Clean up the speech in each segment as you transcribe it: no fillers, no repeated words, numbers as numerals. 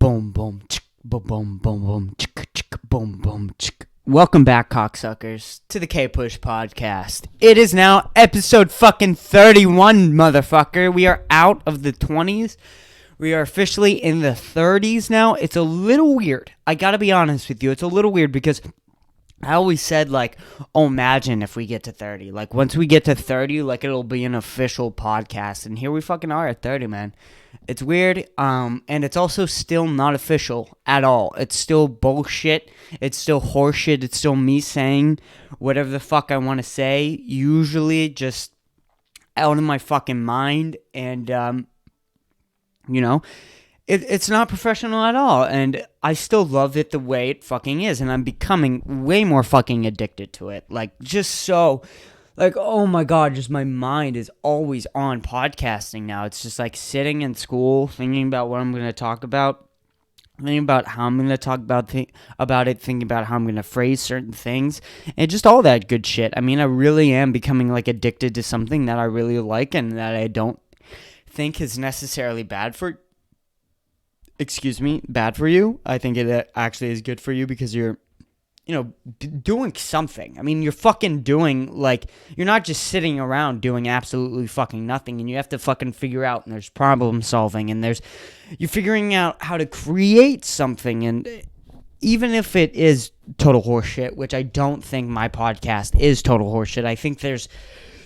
boom, boom, chick, boom, boom, boom, boom, chick, chick, boom, boom, chick. Welcome back, cocksuckers, to the Kpush Podcast. It is now episode fucking 31, motherfucker. We are out of the 20s. We are officially in the 30s now. It's a little weird. I gotta be honest with you. It's a little weird because I always said, imagine if we get to 30. Once we get to 30, it'll be an official podcast. And here we fucking are at 30, man. It's weird, and it's also still not official at all. It's still bullshit. It's still horseshit. It's still me saying whatever the fuck I want to say, usually just out of my fucking mind, and, it's not professional at all, and I still love it the way it fucking is, and I'm becoming way more fucking addicted to it, oh my god, just my mind is always on podcasting now. It's just sitting in school, thinking about what I'm going to talk about, thinking about how I'm going to talk about it, thinking about how I'm going to phrase certain things, and just all that good shit. I mean, I really am becoming addicted to something that I really like and that I don't think is necessarily bad for you. I think it actually is good for you because you're doing something. I mean, you're fucking doing, you're not just sitting around doing absolutely fucking nothing, and you have to fucking figure out, and there's problem solving, and you're figuring out how to create something, and even if it is total horseshit, which I don't think my podcast is total horseshit, I think there's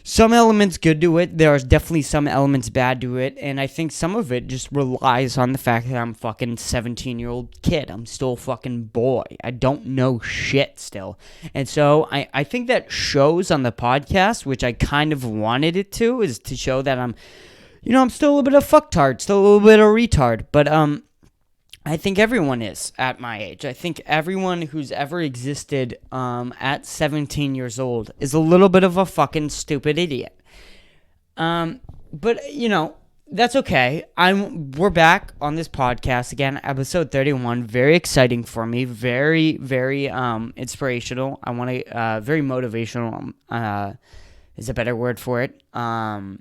some elements good to it. There are definitely some elements bad to it. And I think some of it just relies on the fact that I'm a fucking 17-year-old kid. I'm still a fucking boy. I don't know shit still. And so I think that shows on the podcast, which I kind of wanted it to, is to show that I'm still a little bit of fucktard, still a little bit of retard. But, I think everyone is at my age. I think everyone who's ever existed at 17 years old is a little bit of a fucking stupid idiot. But that's okay. We're back on this podcast again, episode 31. Very exciting for me. Very, very inspirational. I want to very motivational. Is a better word for it. To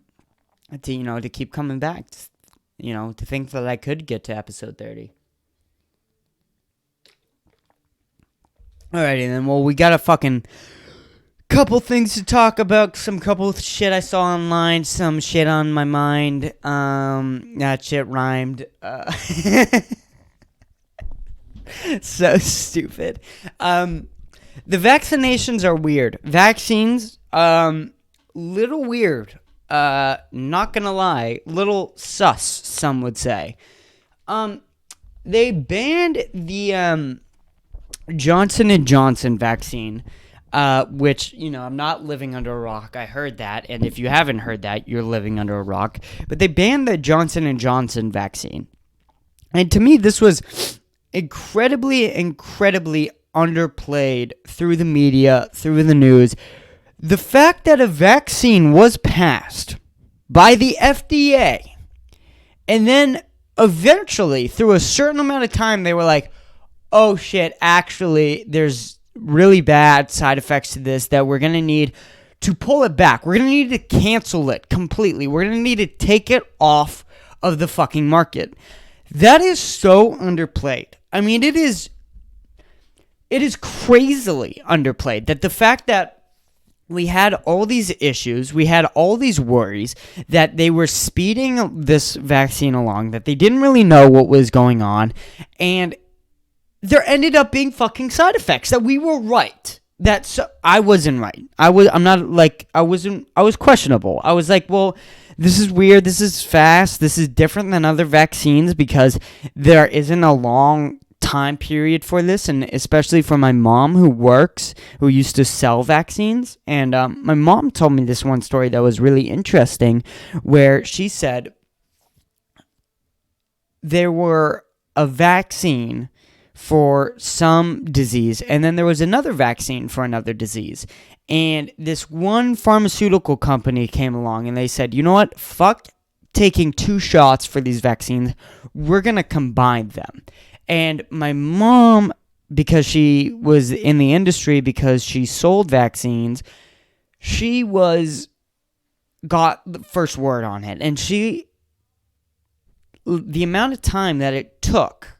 keep coming back. To think that I could get to episode 30. Alrighty then, well, we got a fucking couple things to talk about, couple shit I saw online, some shit on my mind, that shit rhymed, so stupid. The vaccinations are weird. Vaccines, little weird, not gonna lie, little sus, some would say. They banned the, Johnson & Johnson vaccine, which, I'm not living under a rock. I heard that, and if you haven't heard that, you're living under a rock. But they banned the Johnson & Johnson vaccine. And to me, this was incredibly, incredibly underplayed through the media, through the news. The fact that a vaccine was passed by the FDA, and then eventually, through a certain amount of time, they were like, oh shit, actually, there's really bad side effects to this that we're going to need to pull it back. We're going to need to cancel it completely. We're going to need to take it off of the fucking market. That is so underplayed. I mean, it is crazily underplayed that the fact that we had all these issues, we had all these worries that they were speeding this vaccine along, that they didn't really know what was going on, and there ended up being fucking side effects, that we were right. I wasn't right. I was questionable. I was like, well, this is weird. This is fast. This is different than other vaccines because there isn't a long time period for this. And especially for my mom who used to sell vaccines. And my mom told me this one story that was really interesting where she said there were a vaccine for some disease, and then there was another vaccine for another disease. And this one pharmaceutical company came along and they said, you know what? Fuck taking 2 shots for these vaccines. We're going to combine them. And my mom, because she was in the industry, because she sold vaccines, she got the first word on it. And the amount of time that it took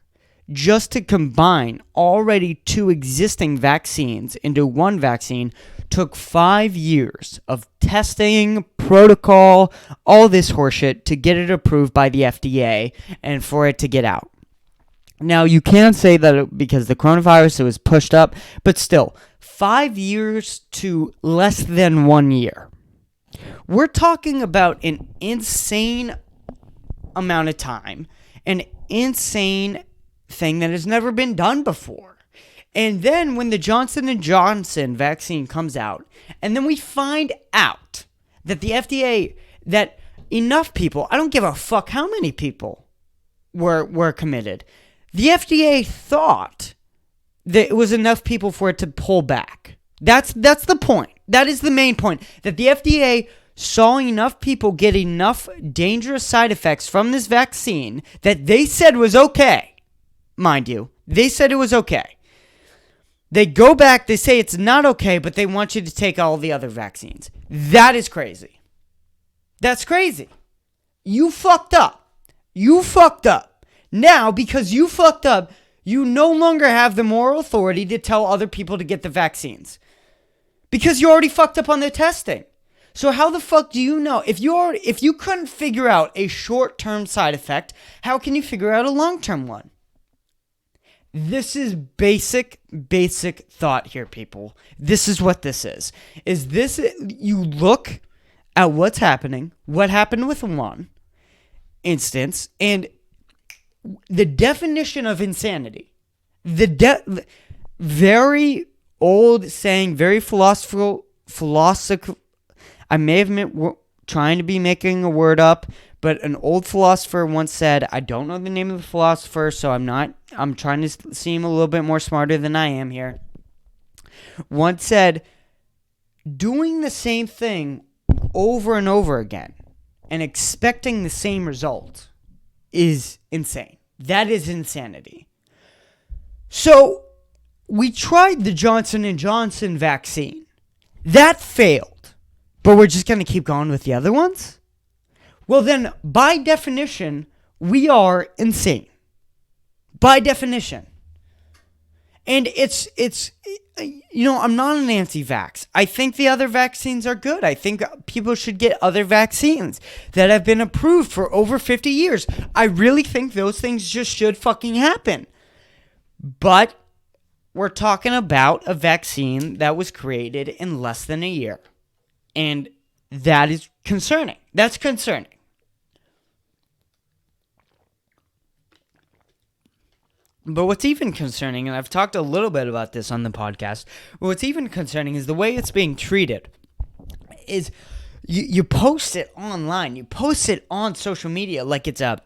just to combine already 2 existing vaccines into one vaccine took 5 years of testing, protocol, all this horseshit to get it approved by the FDA and for it to get out. Now, you can say that because the coronavirus, it was pushed up, but still, 5 years to less than 1 year. We're talking about an insane amount of time, an insane thing that has never been done before. And then when the Johnson & Johnson vaccine comes out, and then we find out that the FDA, that enough people, I don't give a fuck how many people were committed, the FDA thought that it was enough people for it to pull back. That's the point. That is the main point. That the FDA saw enough people get enough dangerous side effects from this vaccine that they said was okay. Mind you, they said it was okay. They go back, they say it's not okay, but they want you to take all the other vaccines. That is crazy. That's crazy. You fucked up. You fucked up. Now, because you fucked up, you no longer have the moral authority to tell other people to get the vaccines. Because you already fucked up on the testing. So how the fuck do you know? If you couldn't figure out a short-term side effect, how can you figure out a long-term one? This is basic thought here, people. This is what this is. You look at what's happening, what happened with one instance, and the definition of insanity. Very old saying, very philosophical. I may have been trying to be making a word up, but an old philosopher once said, I don't know the name of the philosopher, so I'm trying to seem a little bit more smarter than I am here. Once said, doing the same thing over and over again and expecting the same result is insane. That is insanity. So, we tried the Johnson & Johnson vaccine. That failed. But we're just going to keep going with the other ones? Well then, by definition, we are insane. By definition. And it's I'm not an anti-vax. I think the other vaccines are good. I think people should get other vaccines that have been approved for over 50 years. I really think those things just should fucking happen. But we're talking about a vaccine that was created in less than a year. And that is concerning. That's concerning. But what's even concerning, and I've talked a little bit about this on the podcast, but what's even concerning is the way it's being treated. Is you post it online, you post it on social media like it's a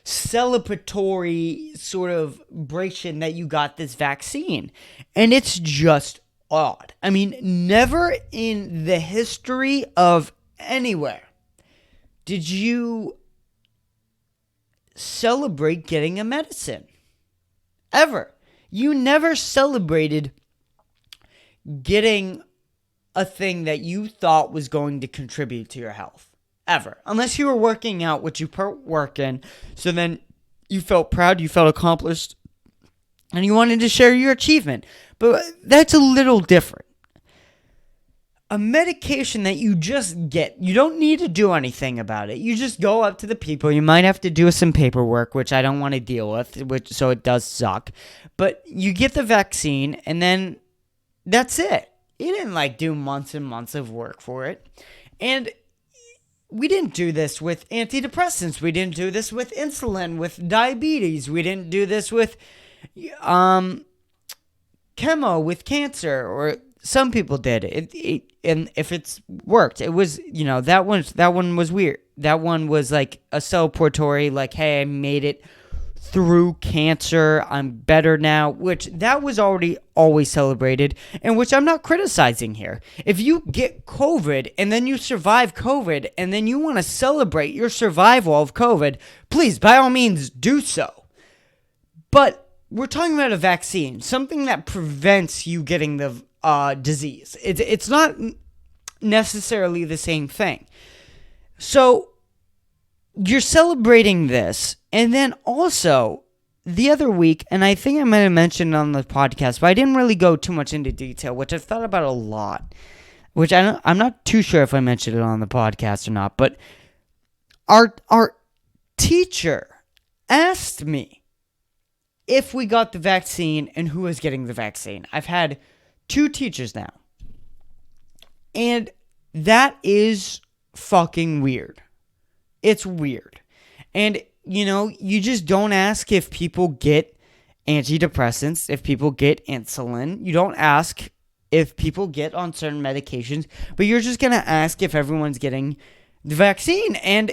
celebratory sort of celebration that you got this vaccine. And it's just odd. I mean, never in the history of anywhere did you celebrate getting a medicine. Ever. You never celebrated getting a thing that you thought was going to contribute to your health. Ever. Unless you were working out, which you put work in. So then you felt proud, you felt accomplished, and you wanted to share your achievement. But that's a little different. A medication that you just get, you don't need to do anything about it. You just go up to the people. You might have to do some paperwork, which I don't want to deal with, so it does suck. But you get the vaccine, and then that's it. You didn't do months and months of work for it. And we didn't do this with antidepressants. We didn't do this with insulin, with diabetes. We didn't do this with chemo, with cancer, or some people did. And if it's worked, it was, that one was weird. That one was like a celebratory, hey, I made it through cancer, I'm better now, which that was already always celebrated, and which I'm not criticizing here. If you get COVID and then you survive COVID and then you want to celebrate your survival of COVID, please, by all means, do so. But we're talking about a vaccine, something that prevents you getting the disease. It's not necessarily the same thing. So you're celebrating this, and then also the other week, and I think I might have mentioned it on the podcast, but I didn't really go too much into detail, which I've thought about a lot, which I'm not too sure if I mentioned it on the podcast or not, but our teacher asked me if we got the vaccine and who was getting the vaccine. I've had 2 teachers now, and that is fucking weird. It's weird. And, you just don't ask if people get antidepressants, if people get insulin. You don't ask if people get on certain medications, but you're just going to ask if everyone's getting the vaccine. And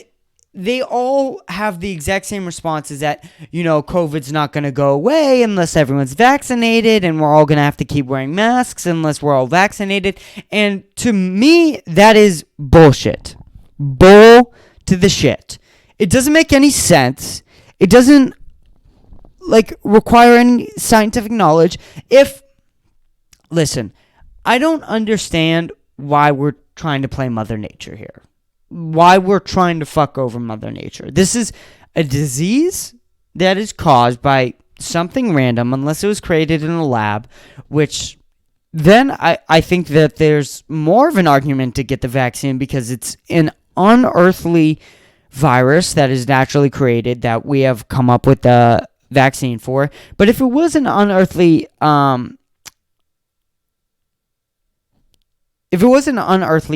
they all have the exact same responses that, COVID's not going to go away unless everyone's vaccinated, and we're all going to have to keep wearing masks unless we're all vaccinated. And to me, that is bullshit. Bull to the shit. It doesn't make any sense. It doesn't, require any scientific knowledge. Listen, I don't understand why we're trying to play Mother Nature here. Why we're trying to fuck over Mother Nature. This is a disease that is caused by something random, unless it was created in a lab, which then I think that there's more of an argument to get the vaccine because it's an unearthly virus that is naturally created that we have come up with the vaccine for. But if it was an unearthly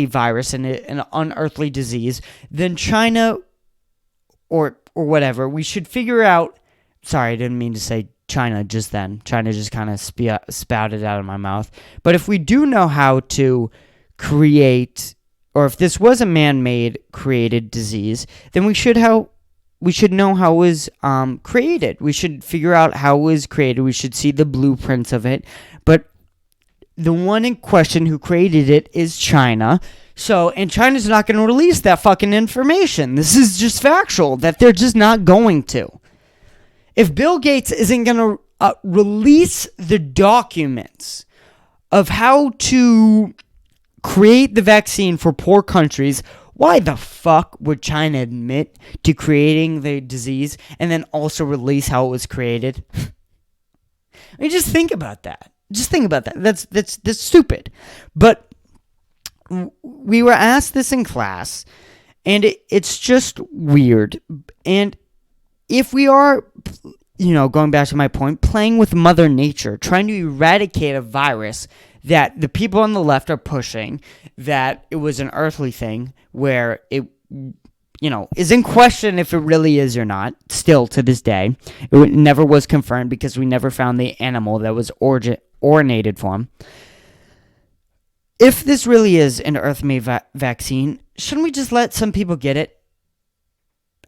virus and an unearthly disease, then China or whatever, we should figure out. Sorry, I didn't mean to say China just then. China just kind of spouted out of my mouth. But if we do know how to create, or if this was a man-made created disease, then we should know how it was created. We should figure out how it was created. We should see the blueprints of it. But the one in question who created it is China. And China's not going to release that fucking information. This is just factual, that they're just not going to. If Bill Gates isn't going to release the documents of how to create the vaccine for poor countries, why the fuck would China admit to creating the disease and then also release how it was created? I mean, just think about that. That's stupid. But we were asked this in class, and it's just weird. And if we are, going back to my point, playing with Mother Nature, trying to eradicate a virus that the people on the left are pushing, that it was an earthly thing where it, is in question if it really is or not, still to this day. It never was confirmed because we never found the animal that was originated from. If this really is an earth-made vaccine, shouldn't we just let some people get it?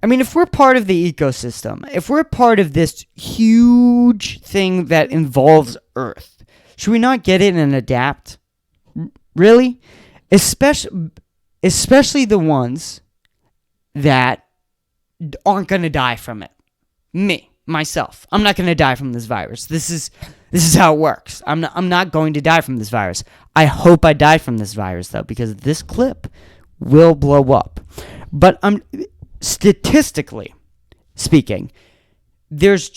I mean, if we're part of the ecosystem, if we're part of this huge thing that involves Earth, should we not get it and adapt? Really? Especially the ones that aren't going to die from it. Myself. I'm not going to die from this virus. This is how it works. I'm not going to die from this virus. I hope I die from this virus, though, because this clip will blow up. But statistically speaking, there's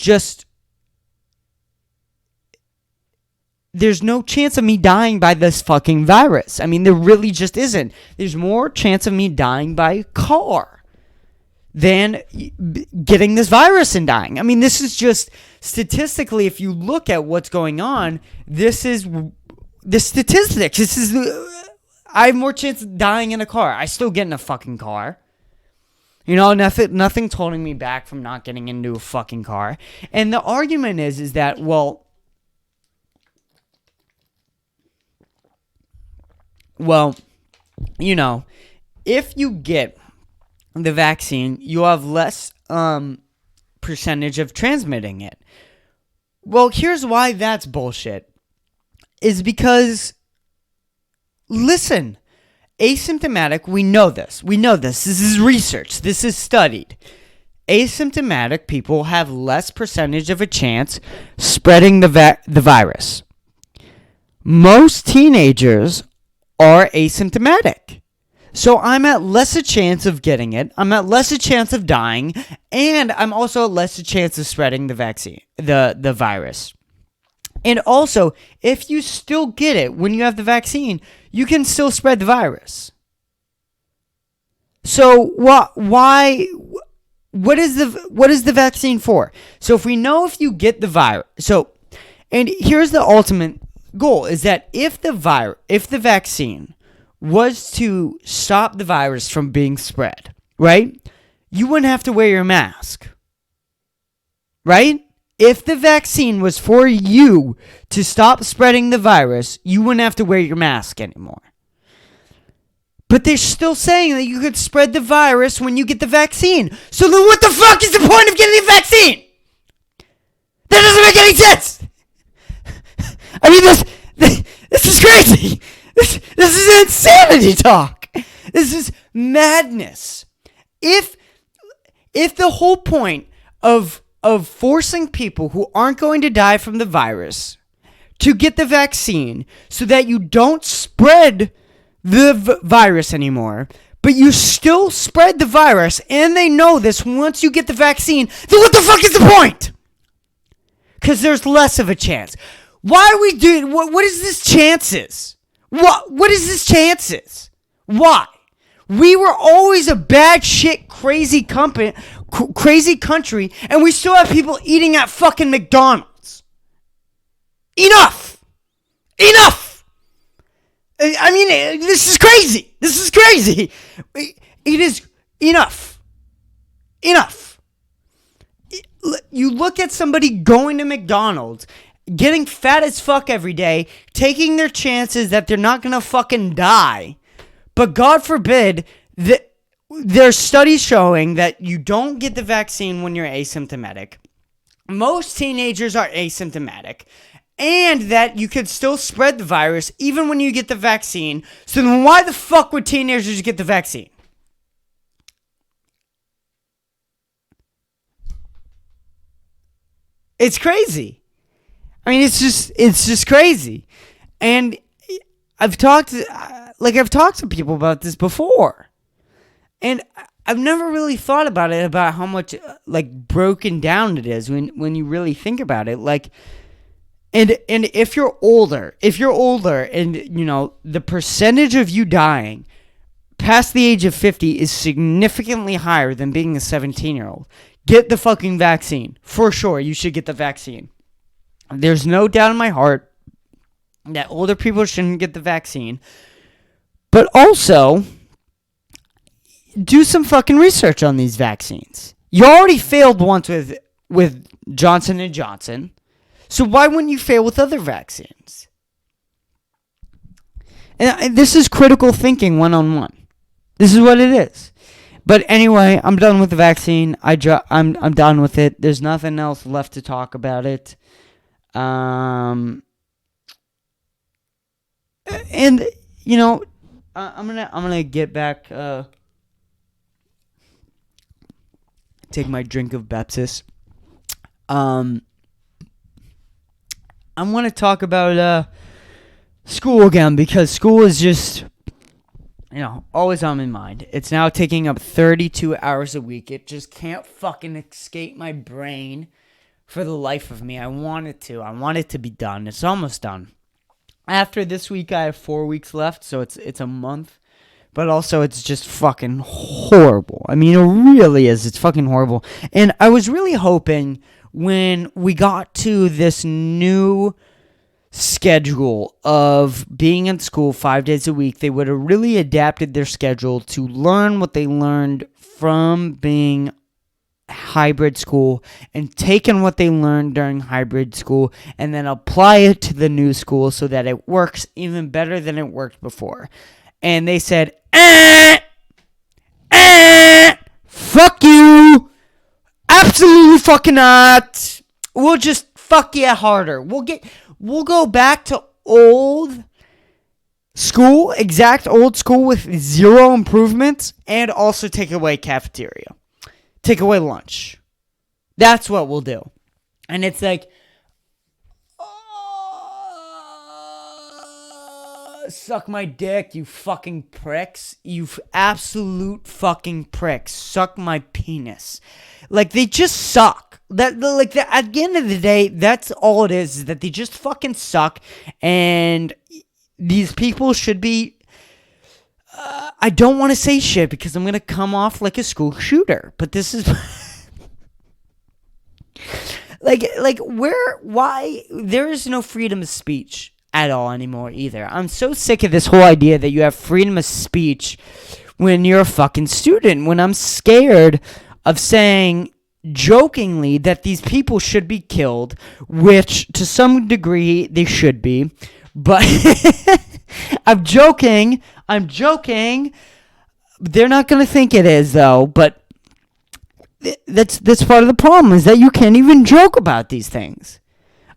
no chance of me dying by this fucking virus. I mean, there really just isn't. There's more chance of me dying by a car than getting this virus and dying. I mean, this is just statistically, if you look at what's going on, this is the statistics. I have more chance of dying in a car. I still get in a fucking car. Nothing's holding me back from not getting into a fucking car. And the argument is that, well, if you get the vaccine, you have less percentage of transmitting it. Well, here's why that's bullshit. Is because, listen, asymptomatic, we know this. This is research. This is studied. Asymptomatic people have less percentage of a chance spreading the virus. Most teenagers are asymptomatic. So I'm at less a chance of getting it. I'm at less a chance of dying, and I'm also at less a chance of spreading the vaccine, the virus. And also, if you still get it when you have the vaccine, you can still spread the virus. So why? What is the vaccine for? So if we know if you get the virus, and here's the ultimate goal is that if the vaccine was to stop the virus from being spread, right? You wouldn't have to wear your mask, right? If the vaccine was for you to stop spreading the virus, you wouldn't have to wear your mask anymore. But they're still saying that you could spread the virus when you get the vaccine. So then what the fuck is the point of getting the vaccine? That doesn't make any sense. I mean, this is crazy. This is insanity talk. This is madness. If the whole point of forcing people who aren't going to die from the virus to get the vaccine so that you don't spread the virus anymore, but you still spread the virus, and they know this once you get the vaccine, then what the fuck is the point? Because there's less of a chance. Why are we doing, what is this chances? What is this chances? Why? We were always a bad shit crazy country, and we still have people eating at fucking McDonald's. Enough! I mean, this is crazy. It is enough. You look at somebody going to McDonald's, getting fat as fuck every day, taking their chances that they're not gonna fucking die. But God forbid, there's studies showing that you don't get the vaccine when you're asymptomatic. Most teenagers are asymptomatic. And that you could still spread the virus even when you get the vaccine. So then why the fuck would teenagers get the vaccine? It's crazy. I mean, it's just crazy. And I've talked to people about this before. And I've never really thought about it, about how much broken down it is when you really think about it. And if you're older and, the percentage of you dying past the age of 50 is significantly higher than being a 17-year-old, get the fucking vaccine. For sure, you should get the vaccine. There's no doubt in my heart that older people shouldn't get the vaccine. But also, do some fucking research on these vaccines. You already failed once with Johnson & Johnson. So why wouldn't you fail with other vaccines? And this is critical thinking one-on-one. This is what it is. But anyway, I'm done with the vaccine. I'm done with it. There's nothing else left to talk about it. And I'm gonna get back. Take my drink of Bepsis. I want to talk about school again, because school is just, always on my mind. It's now taking up 32 hours a week. It just can't fucking escape my brain for the life of me. I want it to be done. It's almost done. After this week, I have 4 weeks left, so it's a month. But also, it's just fucking horrible. I mean, it really is. It's fucking horrible. And I was really hoping when we got to this new schedule of being in school 5 days a week, they would have really adapted their schedule to learn what they learned from being hybrid school and taken what they learned during hybrid school and then apply it to the new school so that it works even better than it worked before. And they said, fuck you. Absolutely fucking not. We'll just fuck you harder. We'll go back to old school, exact old school with zero improvements, and also take away cafeteria. Take away lunch. That's what we'll do. And it's like, suck my dick, you fucking pricks. You absolute fucking pricks. Suck my penis. Like, they just suck. At the end of the day, that's all it is that they just fucking suck. And these people should be... I don't want to say shit because I'm going to come off like a school shooter. But this is... why? There is no freedom of speech at all anymore either. I'm so sick of this whole idea that you have freedom of speech when you're a fucking student. When I'm scared of saying jokingly that these people should be killed, which to some degree they should be. But I'm joking. They're not going to think it is though, but that's part of the problem, is that you can't even joke about these things.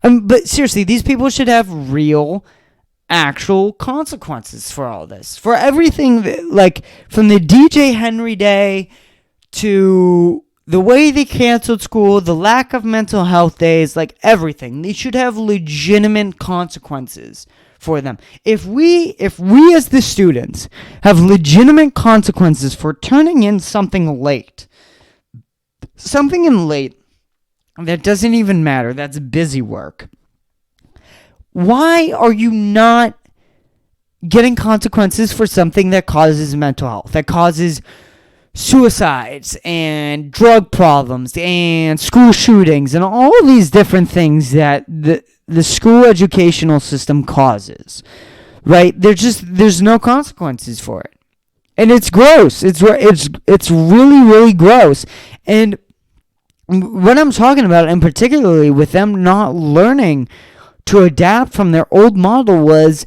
But seriously, these people should have real, actual consequences for all this. For everything, from the DJ Henry Day to the way they canceled school, the lack of mental health days, everything. They should have legitimate consequences for them. If we as the students have legitimate consequences for turning in something late that doesn't even matter, that's busy work, why are you not getting consequences for something that causes mental health, that causes suicides and drug problems and school shootings and all these different things that the school educational system causes, right? There's no consequences for it. And it's gross. It's really, really gross. And what I'm talking about, and particularly with them not learning to adapt from their old model, was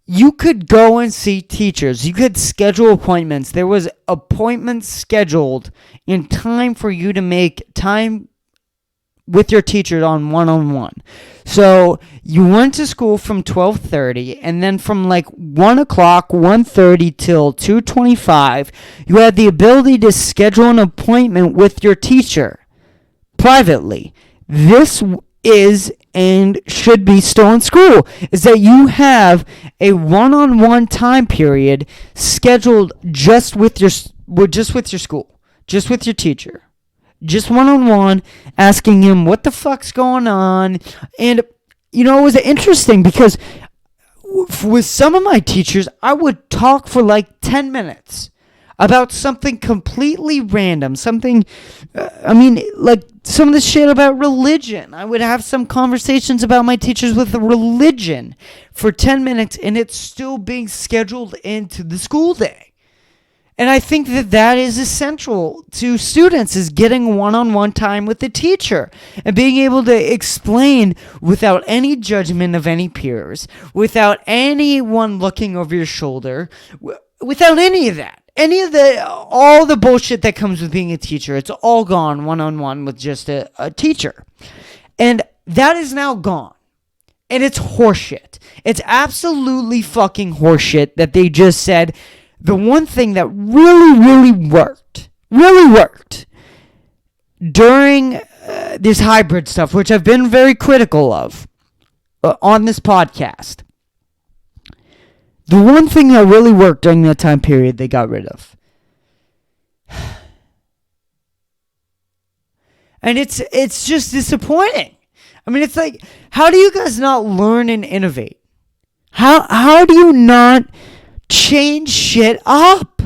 you could go and see teachers. You could schedule appointments. There was appointments scheduled in time for you to make time with your teacher on one-on-one. So you went to school from 12:30, and then from 1 o'clock, 1:30 till 2:25, you had the ability to schedule an appointment with your teacher privately. This is and should be still in school, is that you have a one-on-one time period scheduled just with your school, just with your teacher. Just one-on-one, asking him what the fuck's going on. And, it was interesting because with some of my teachers, I would talk for 10 minutes about something completely random. Something, some of the shit about religion. I would have some conversations about my teachers with religion for 10 minutes, and it's still being scheduled into the school day. And I think that is essential to students, is getting one-on-one time with the teacher and being able to explain without any judgment of any peers, without anyone looking over your shoulder, without any of that. All the bullshit that comes with being a teacher, it's all gone one-on-one with just a teacher. And that is now gone. And it's horseshit. It's absolutely fucking horseshit that they just said, the one thing that really worked during this hybrid stuff, which I've been very critical of on this podcast, the one thing that really worked during that time period, they got rid of. And it's just disappointing. I mean, it's how do you guys not learn and innovate? How do you not change shit up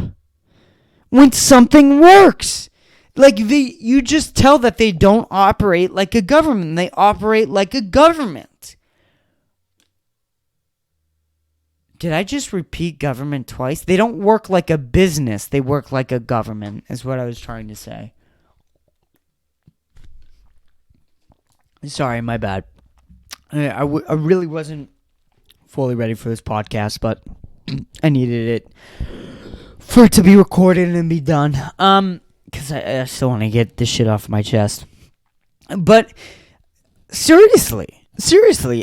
when something works? You just tell that they don't operate like a government. They operate like a government. Did I just repeat government twice? They don't work like a business. They work like a government, is what I was trying to say. Sorry, my bad. I really wasn't fully ready for this podcast, but I needed it for it to be recorded and be done. Because I still want to get this shit off my chest. But seriously,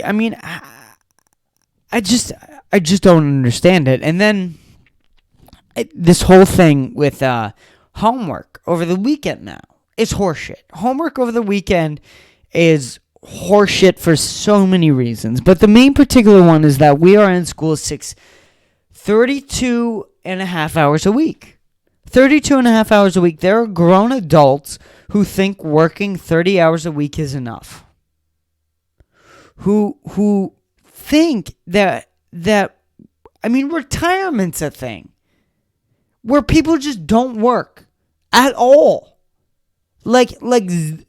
I mean, I just don't understand it. And then this whole thing with homework over the weekend now is horseshit. Homework over the weekend is horseshit for so many reasons. But the main particular one is that we are in school 6 32 and a half hours a week. 32 and a half hours a week. There are grown adults who think working 30 hours a week is enough. Who think that retirement's a thing where people just don't work at all. Like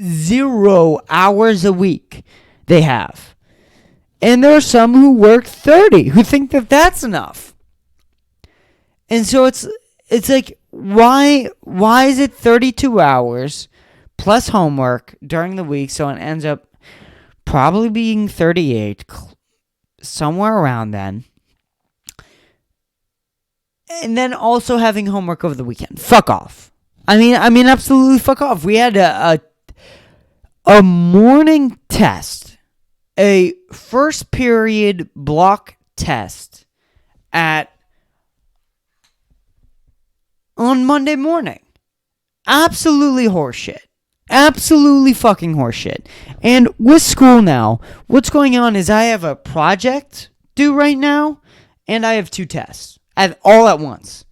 0 hours a week they have. And there are some who work 30 who think that that's enough. And so it's like, why is it 32 hours plus homework during the week, so it ends up probably being 38, somewhere around then. And then also having homework over the weekend. Fuck off. I mean, absolutely fuck off. We had a morning test, a first period block test on Monday morning. Absolutely horseshit. Absolutely fucking horseshit. And with school now, what's going on is I have a project due right now, and I have 2 tests all at once.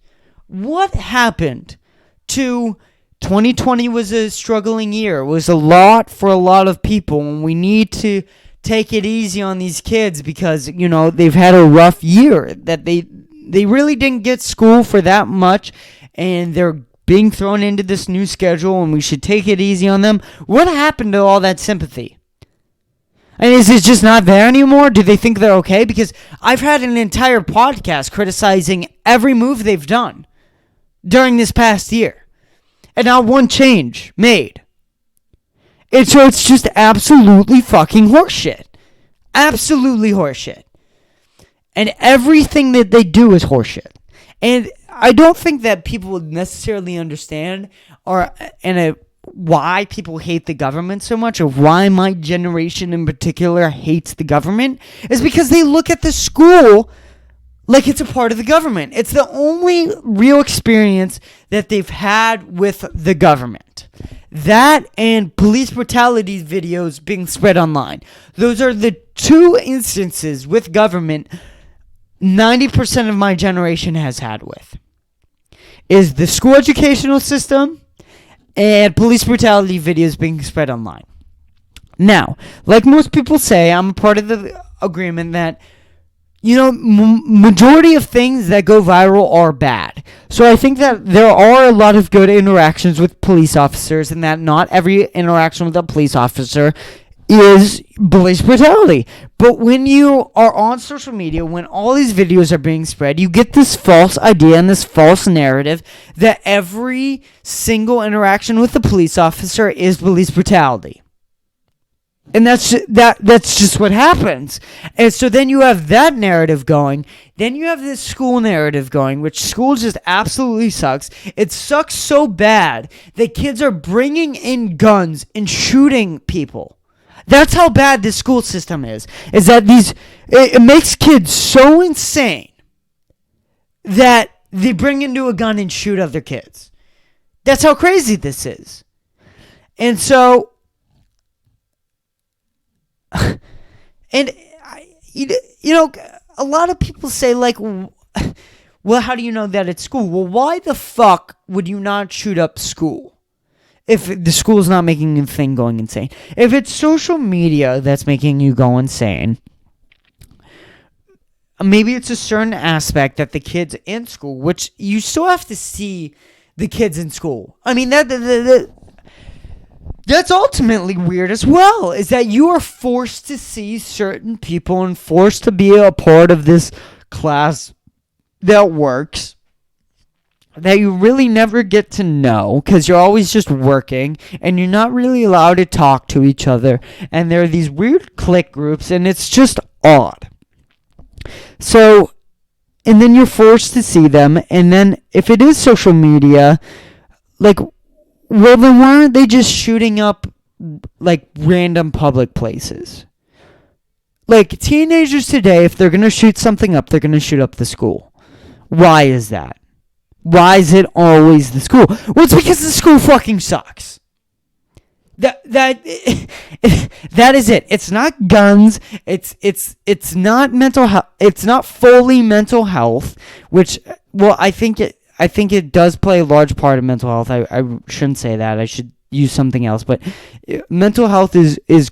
What happened to 2020 was a struggling year. It was a lot for a lot of people, and we need to take it easy on these kids because, they've had a rough year, that they really didn't get school for that much, and they're being thrown into this new schedule, and we should take it easy on them. What happened to all that sympathy? And is it just not there anymore? Do they think they're okay? Because I've had an entire podcast criticizing every move they've done during this past year. And not one change made. And so it's just absolutely fucking horseshit. Absolutely horseshit. And everything that they do is horseshit. And I don't think that people would necessarily understand why people hate the government so much, or why my generation in particular hates the government, is because they look at the school like it's a part of the government. It's the only real experience that they've had with the government. That and police brutality videos being spread online. Those are the 2 instances with government 90% of my generation has had with. Is the school educational system and police brutality videos being spread online. Now, like most people say, I'm a part of the agreement that, majority of things that go viral are bad. So I think that there are a lot of good interactions with police officers, and that not every interaction with a police officer is police brutality. But when you are on social media, when all these videos are being spread, you get this false idea and this false narrative that every single interaction with a police officer is police brutality. And that's just what happens. And so then you have that narrative going. Then you have this school narrative going, which school just absolutely sucks. It sucks so bad that kids are bringing in guns and shooting people. That's how bad this school system is that it makes kids so insane that they bring into a gun and shoot other kids. That's how crazy this is. And so, and a lot of people say, like, well, how do you know that it's school? Well, why the fuck would you not shoot up school if the school's not making a thing going insane? If it's social media that's making you go insane, maybe it's a certain aspect that the kids in school, which you still have to see the kids in school. I mean, that's ultimately weird as well, is that you are forced to see certain people and forced to be a part of this class that works, that you really never get to know because you're always just working and you're not really allowed to talk to each other. And there are these weird clique groups and it's just odd. So, and then you're forced to see them. And then if it is social media, like, well, then why aren't they just shooting up, like, random public places? Like, teenagers today, if they're going to shoot something up, they're going to shoot up the school. Why is that? Why is it always the school? Well, it's because the school fucking sucks. That is it. It's not guns. It's not mental health. It's not fully mental health, which, well, I think it does play a large part of mental health. I shouldn't say that. I should use something else. But mental health is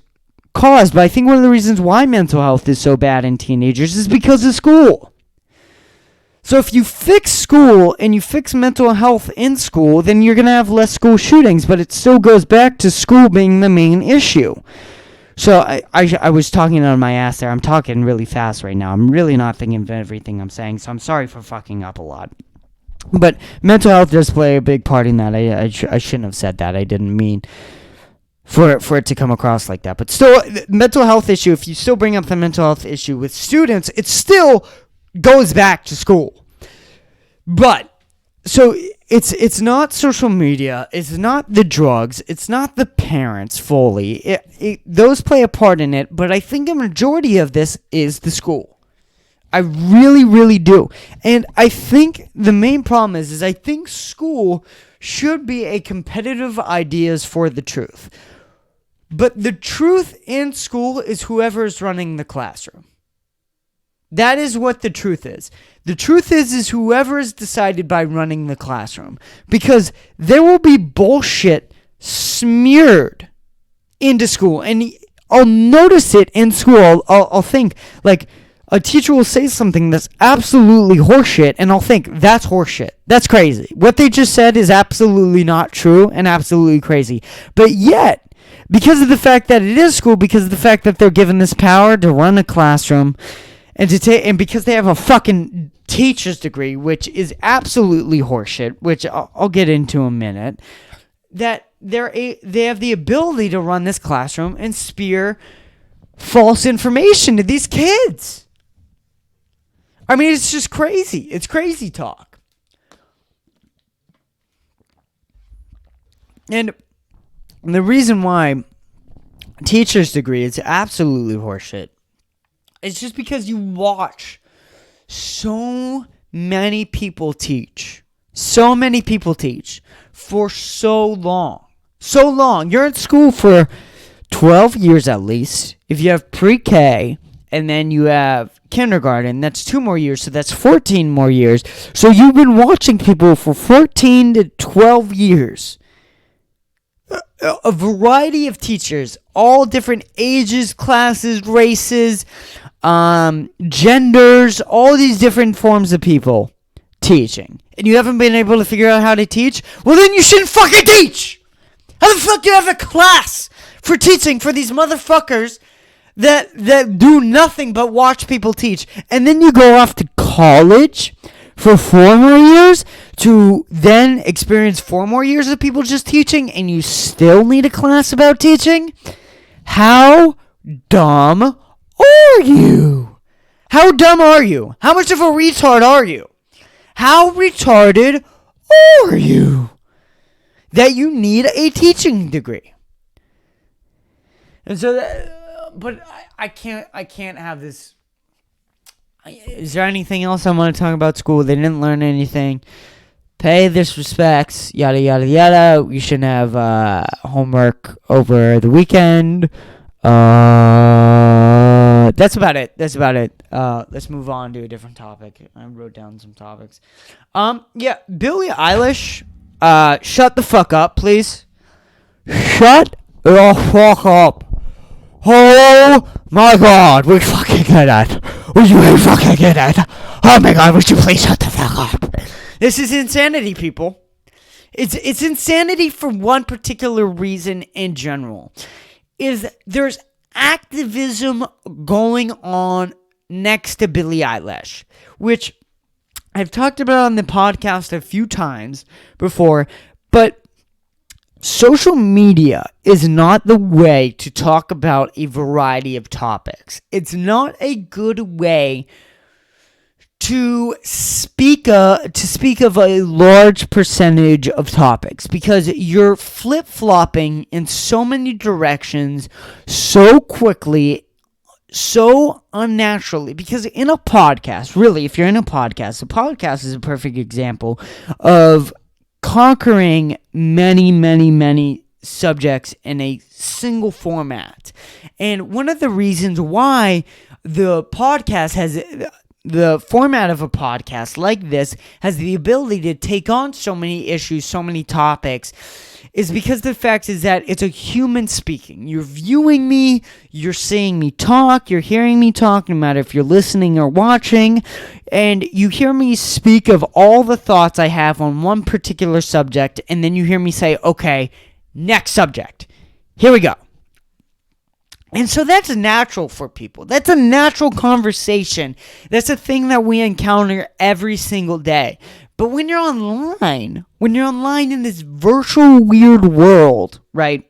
caused. But I think one of the reasons why mental health is so bad in teenagers is because of school. So if you fix school and you fix mental health in school, then you're going to have less school shootings, but it still goes back to school being the main issue. So I was talking on my ass there. I'm talking really fast right now. I'm really not thinking of everything I'm saying, so I'm sorry for fucking up a lot. But mental health does play a big part in that. I shouldn't have said that. I didn't mean for it to come across like that. But still, mental health issue, if you still bring up the mental health issue with students, it still goes back to school. But so it's not social media, it's not the drugs, it's not the parents fully. Those play a part in it, but I think a majority of this is the school. I really, really do. And I think the main problem is I think school should be a competitive ideas for the truth. But the truth in school is whoever is running the classroom. That is what the truth is. The truth is whoever is decided by running the classroom. Because there will be bullshit smeared into school. And I'll notice it in school. I'll think, like, a teacher will say something that's absolutely horseshit, and I'll think, that's horseshit. That's crazy. What they just said is absolutely not true and absolutely crazy. But yet, because of the fact that it is school, because of the fact that they're given this power to run a classroom, and because they have a fucking teacher's degree, which is absolutely horseshit, which I'll get into in a minute, that they have the ability to run this classroom and spear false information to these kids. I mean, it's just crazy. It's crazy talk. And the reason why teacher's degree is absolutely horseshit, it's just because you watch so many people teach. So many people teach for so long. So long. You're in school for 12 years at least. If you have pre-K and then you have kindergarten, that's 2 more years, so that's 14 more years. So you've been watching people for 14 to 12 years. A variety of teachers, all different ages, classes, races, genders, all these different forms of people teaching. And you haven't been able to figure out how to teach? Well, then you shouldn't fucking teach! How the fuck do you have a class for teaching for these motherfuckers that do nothing but watch people teach? And then you go off to college for 4 more years to then experience 4 more years of people just teaching, and you still need a class about teaching? How dumb are you? How dumb are you? How much of a retard are you? How retarded are you that you need a teaching degree? And so but I can't have this. Is there anything else I want to talk about school? They didn't learn anything. Pay this respects, yada, yada, yada. You shouldn't have homework over the weekend. That's about it. Let's move on to a different topic. I wrote down some topics. Yeah, Billie Eilish, shut the fuck up, please. Shut the fuck up. Oh my god, we fucking get it. We fucking get it. Oh my god, would you please shut the fuck up? This is insanity, people. It's insanity for one particular reason in general. Is there's activism going on next to Billie Eilish, which I've talked about on the podcast a few times before, but social media is not the way to talk about a variety of topics. It's not a good way to speak of a large percentage of topics, because you're flip-flopping in so many directions so quickly, so unnaturally. Because in a podcast, really, if you're in a podcast is a perfect example of conquering many subjects in a single format. And one of the reasons why the format of a podcast like this has the ability to take on so many issues, so many topics, is because the fact is that it's a human speaking. You're viewing me, you're seeing me talk, you're hearing me talk, no matter if you're listening or watching, and you hear me speak of all the thoughts I have on one particular subject, and then you hear me say, okay, next subject. Here we go. And so that's natural for people. That's a natural conversation. That's a thing that we encounter every single day. But when you're online in this virtual weird world, right?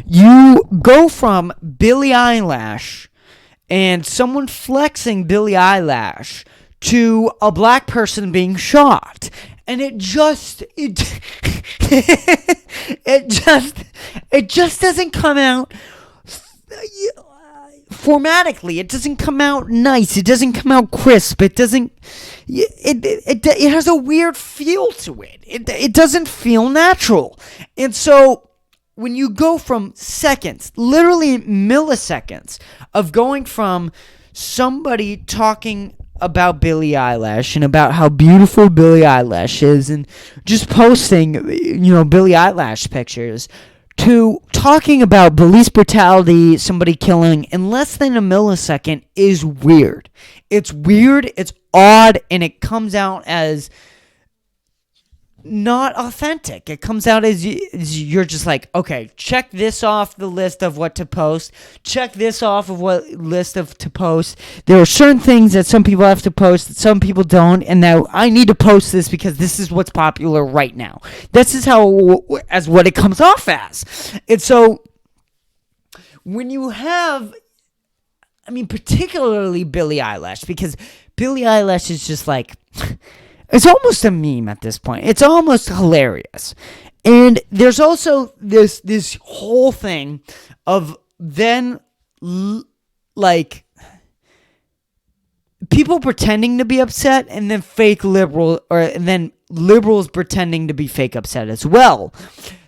You go from Billie Eilish and someone flexing Billie Eilish to a black person being shot. And it just doesn't come out formatically. It doesn't come out nice. It doesn't come out crisp. It doesn't. It has a weird feel to it. It doesn't feel natural. And so when you go from seconds, literally milliseconds, of going from somebody talking about Billie Eilish and about how beautiful Billie Eilish is and just posting, Billie Eilish pictures, to talking about police brutality, somebody killing in less than a millisecond is weird. It's weird, it's odd, and it comes out as not authentic. It comes out as you're just like, okay, check this off the list of what to post. Check this off of what list of to post. There are certain things that some people have to post that some people don't, and now I need to post this because this is what's popular right now. This is what it comes off as. And so when you have, particularly Billie Eilish, because Billie Eilish is just like it's almost a meme at this point. It's almost hilarious. And there's also this whole thing of then, like, people pretending to be upset and then and then liberals pretending to be fake upset as well.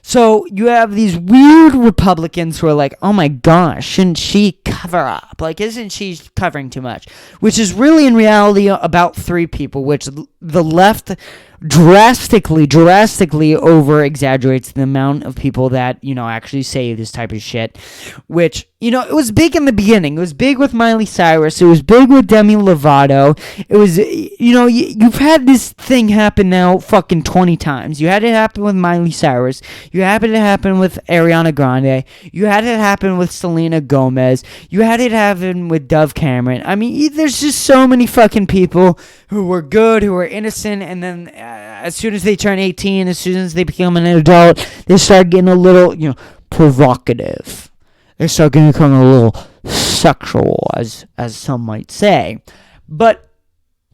So you have these weird Republicans who are like, oh my gosh, shouldn't she cover up? Like, isn't she covering too much? Which is really in reality about three people, which the left drastically over exaggerates the amount of people that, actually say this type of shit. Which, it was big in the beginning. It was big with Miley Cyrus. It was big with Demi Lovato. It was, you've had this thing happen now fucking 20 times. You had it happen with Miley Cyrus. You had it happen with Ariana Grande. You had it happen with Selena Gomez. You had it happen with Dove Cameron. There's just so many fucking people who were good, who were innocent, and then as soon as they turn 18, as soon as they become an adult, they start getting a little, provocative. They start getting becoming a little sexual, as some might say. But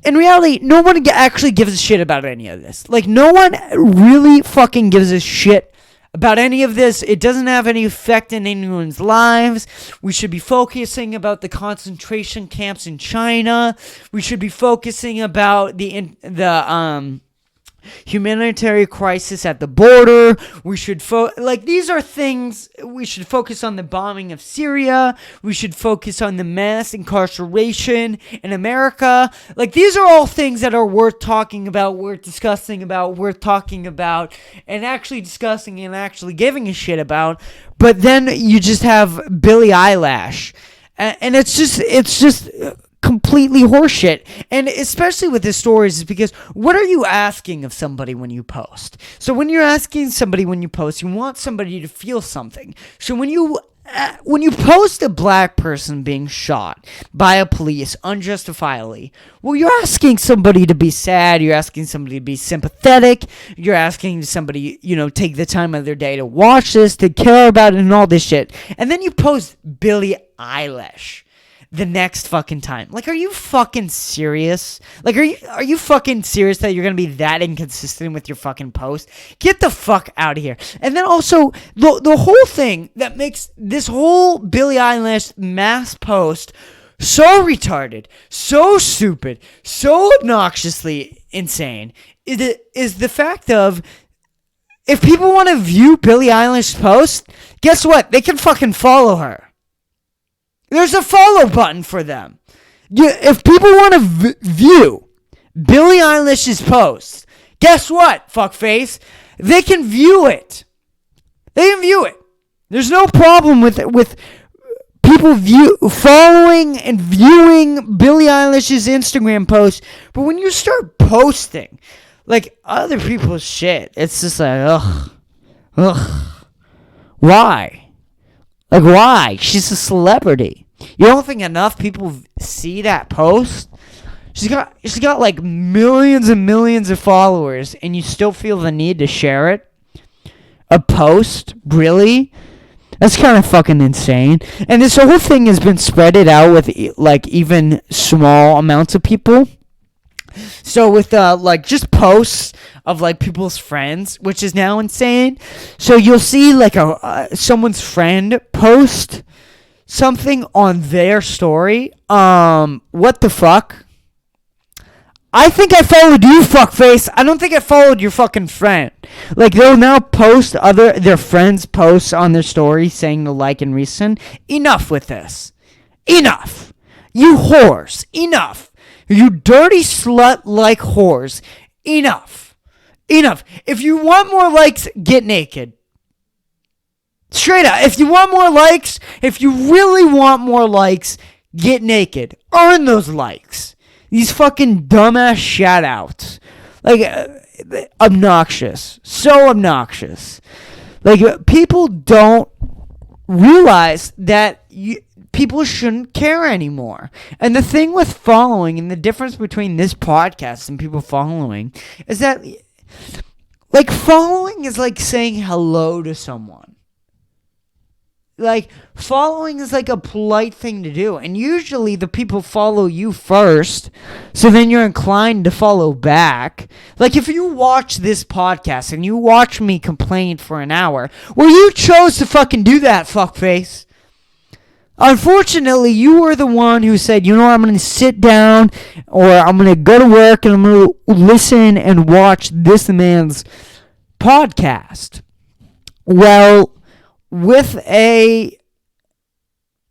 in reality, no one actually gives a shit about any of this. Like, no one really fucking gives a shit about any of this. It doesn't have any effect in anyone's lives. We should be focusing about the concentration camps in China. We should be focusing about the humanitarian crisis at the border. We should these are things. We should focus on the bombing of Syria. We should focus on the mass incarceration in America. Like, these are all things that are worth talking about, worth discussing about, worth talking about, and actually discussing and actually giving a shit about. But then you just have Billie Eilish, and it's just completely horseshit. And especially with the stories, is because what are you asking of somebody when you post? So when you're asking somebody when you post, you want somebody to feel something. So when you post a black person being shot by a police unjustifiably, well, you're asking somebody to be sad, you're asking somebody to be sympathetic, you're asking somebody, take the time of their day to watch this, to care about it and all this shit. And then you post Billie Eilish the next fucking time. Like, are you fucking serious? Like, are you fucking serious that you're gonna be that inconsistent with your fucking post? Get the fuck out of here. And then also, the whole thing that makes this whole Billie Eilish mass post so retarded, so stupid, so obnoxiously insane is the fact of if people want to view Billie Eilish's post, guess what? They can fucking follow her. There's a follow button for them. If people want to view Billie Eilish's post, guess what, fuckface? They can view it. They can view it. There's no problem with people following and viewing Billie Eilish's Instagram posts. But when you start posting, like, other people's shit, it's just like, ugh. Why? Like, why? She's a celebrity. You don't think enough people see that post? She's got like millions and millions of followers, and you still feel the need to share it? A post? Really? That's kind of fucking insane. And this whole thing has been spreaded out with, like, even small amounts of people. So with, like, just posts of, like, people's friends, which is now insane. So you'll see, like, someone's friend post something on their story. What the fuck? I think I followed you, fuckface. I don't think I followed your fucking friend. Like, they'll now post their friends' posts on their story saying to like and resend. Enough with this. Enough. You whores. Enough. You dirty slut-like whores. Enough. Enough. If you want more likes, get naked. Straight up. If you want more likes, if you really want more likes, get naked. Earn those likes. These fucking dumbass shout-outs. Like, obnoxious. So obnoxious. Like, people don't realize that people shouldn't care anymore. And the thing with following, and the difference between this podcast and people following, is that, like, following is like saying hello to someone. Like, following is like a polite thing to do. And usually the people follow you first, so then you're inclined to follow back. Like, if you watch this podcast and you watch me complain for an hour, well, you chose to fucking do that, fuckface. Unfortunately, you were the one who said, you know what, I'm going to sit down, or I'm going to go to work, and I'm going to listen and watch this man's podcast. Well, with a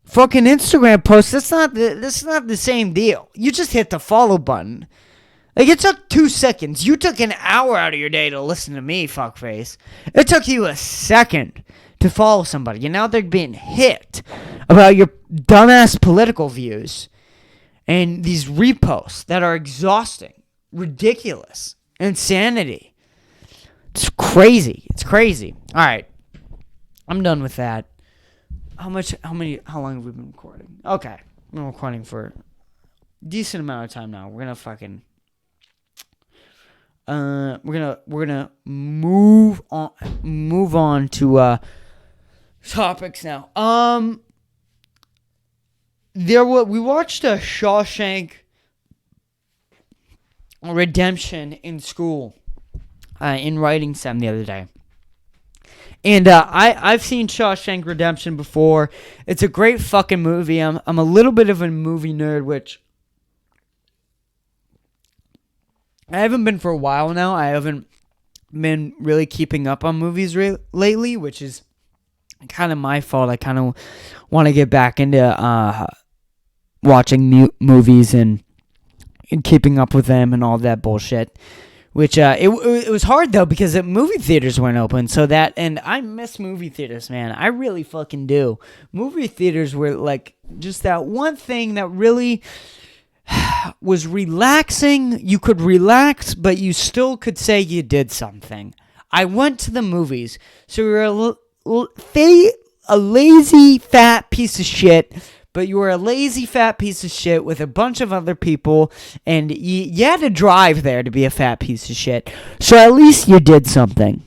fucking Instagram post, that's not the same deal. You just hit the follow button. Like, it took 2 seconds. You took an hour out of your day to listen to me, fuckface. It took you a second to follow somebody. And now they're being hit about your dumbass political views and these reposts that are exhausting, ridiculous, insanity. It's crazy. It's crazy. All right. I'm done with that. How long have we been recording? Okay. I've been recording for a decent amount of time now. We're gonna fucking we're gonna move on to topics now. We watched a Shawshank Redemption in school in writing sem the other day. And I've seen Shawshank Redemption before. It's a great fucking movie. I'm a little bit of a movie nerd, which I haven't been for a while now. I haven't been really keeping up on movies lately, which is kind of my fault. I kind of want to get back into watching movies and keeping up with them and all that bullshit. Which, it was hard, though, because the movie theaters weren't open, and I miss movie theaters, man. I really fucking do. Movie theaters were, like, just that one thing that really was relaxing. You could relax, but you still could say you did something. I went to the movies, so you're a lazy, fat piece of shit, but you were a lazy, fat piece of shit with a bunch of other people, and you had to drive there to be a fat piece of shit. So at least you did something.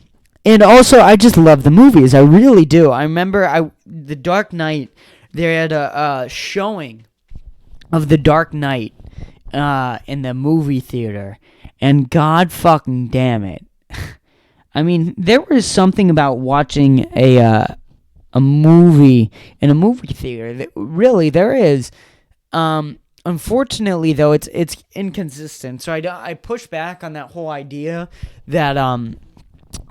And also, I just love the movies. I really do. I remember The Dark Knight, they had a showing of The Dark Knight in the movie theater. And god fucking damn it. I mean, there was something about watching a movie in a movie theater. That really, there is. Unfortunately, though, it's inconsistent. So I push back on that whole idea that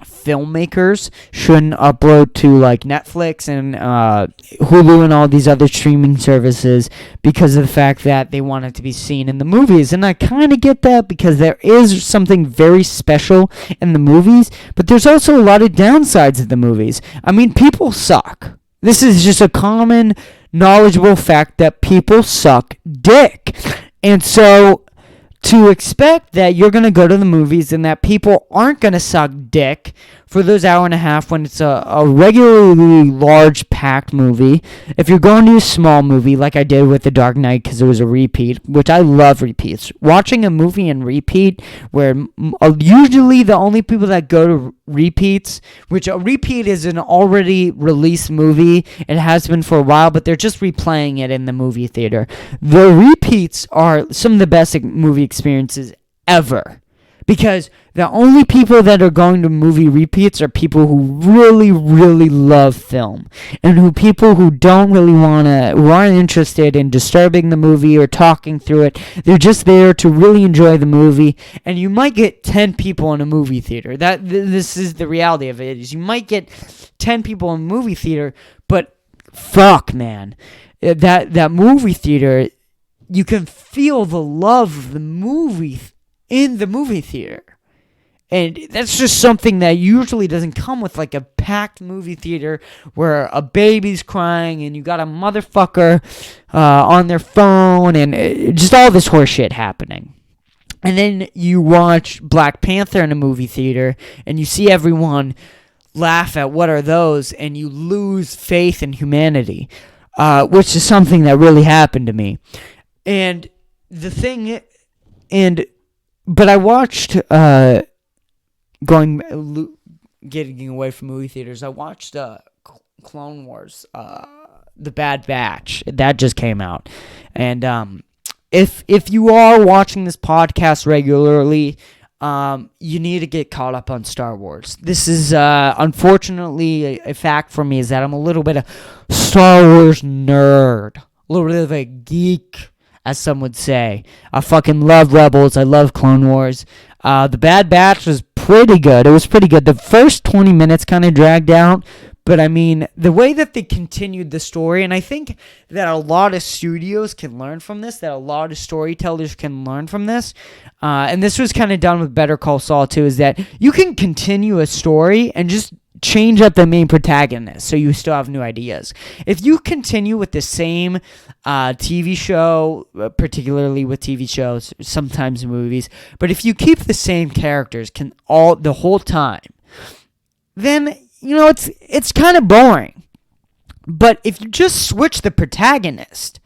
filmmakers shouldn't upload to like Netflix and Hulu and all these other streaming services because of the fact that they want it to be seen in the movies. And I kind of get that because there is something very special in the movies, but there's also a lot of downsides of the movies. I mean, people suck. This is just a common knowledgeable fact that people suck dick. And so to expect that you're going to go to the movies and that people aren't going to suck dick for those hour and a half when it's a regularly large packed movie. If you're going to a small movie like I did with The Dark Knight because it was a repeat, which I love repeats. Watching a movie in repeat where usually the only people that go to repeats, which a repeat is an already released movie. It has been for a while, but they're just replaying it in the movie theater. The repeats are some of the best movie experiences ever. Because the only people that are going to movie repeats are people who really, really love film. And people who don't really who aren't interested in disturbing the movie or talking through it. They're just there to really enjoy the movie. And you might get 10 people in a movie theater. This is the reality of it. Is you might get 10 people in a movie theater, but fuck, man. That movie theater, you can feel the love of the movie in the movie theater. And that's just something that usually doesn't come with like a packed movie theater where a baby's crying and you got a motherfucker on their phone and just all this horse shit happening. And then you watch Black Panther in a movie theater and you see everyone laugh at what are those and you lose faith in humanity, which is something that really happened to me. And the thing, but I watched, getting away from movie theaters, I watched Clone Wars, The Bad Batch. That just came out. And if you are watching this podcast regularly, you need to get caught up on Star Wars. This is, unfortunately, a fact for me is that I'm a little bit of Star Wars nerd. A little bit of a geek, as some would say. I fucking love Rebels. I love Clone Wars. The Bad Batch was pretty good. It was pretty good. The first 20 minutes kind of dragged out. But, I mean, the way that they continued the story, and I think that a lot of studios can learn from this, that a lot of storytellers can learn from this, and this was kind of done with Better Call Saul, too, is that you can continue a story and just change up the main protagonist so you still have new ideas. If you continue with the same TV show, particularly with TV shows, sometimes movies, but if you keep the same characters the whole time, then, you know, it's kind of boring. But if you just switch the protagonist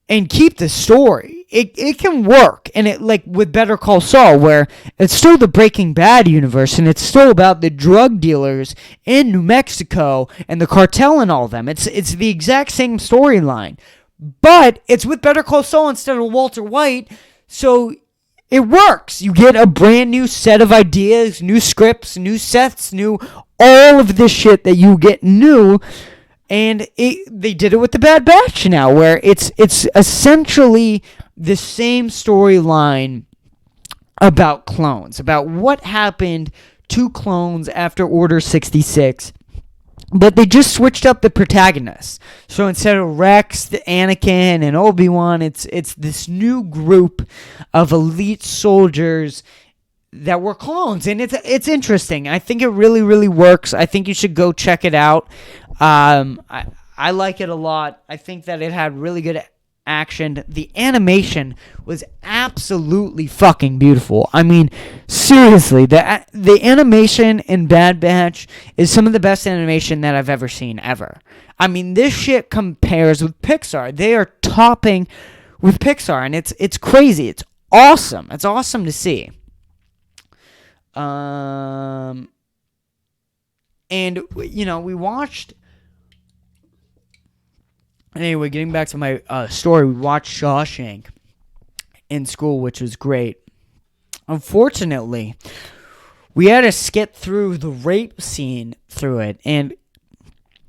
and keep the story, it can work. And it, like with Better Call Saul, where it's still the Breaking Bad universe, and it's still about the drug dealers in New Mexico and the cartel and all of them. It's the exact same storyline, but it's with Better Call Saul instead of Walter White, so it works. You get a brand new set of ideas, new scripts, new sets, new all of this shit that you get new. And they did it with the Bad Batch now, where it's essentially the same storyline about clones, about what happened to clones after Order 66. But they just switched up the protagonists. So instead of Rex, Anakin, and Obi-Wan, it's this new group of elite soldiers that were clones, and it's interesting. I think it really, really works. I think you should go check it out. I like it a lot. I think that it had really good action. The animation was absolutely fucking beautiful. I mean, seriously, the animation in Bad Batch is some of the best animation that I've ever seen, ever. I mean, this shit compares with Pixar. They are topping with Pixar, and it's crazy. It's awesome. It's awesome to see. And, you know, we watched... Anyway, getting back to my story, we watched Shawshank in school, which was great. Unfortunately, we had to skip through the rape scene through it. And,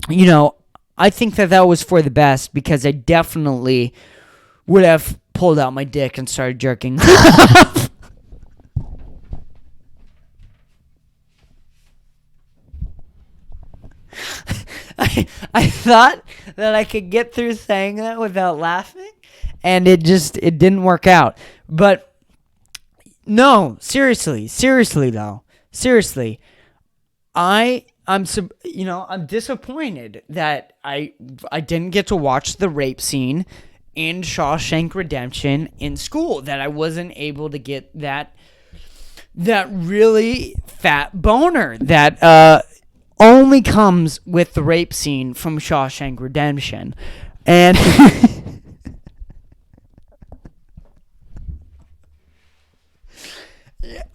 you know, I think that was for the best, because I definitely would have pulled out my dick and started jerking. I thought that I could get through saying that without laughing, and it didn't work out. But no, seriously though. Seriously. I'm disappointed that I didn't get to watch the rape scene in Shawshank Redemption in school, that I wasn't able to get that really fat boner that only comes with the rape scene from Shawshank Redemption. And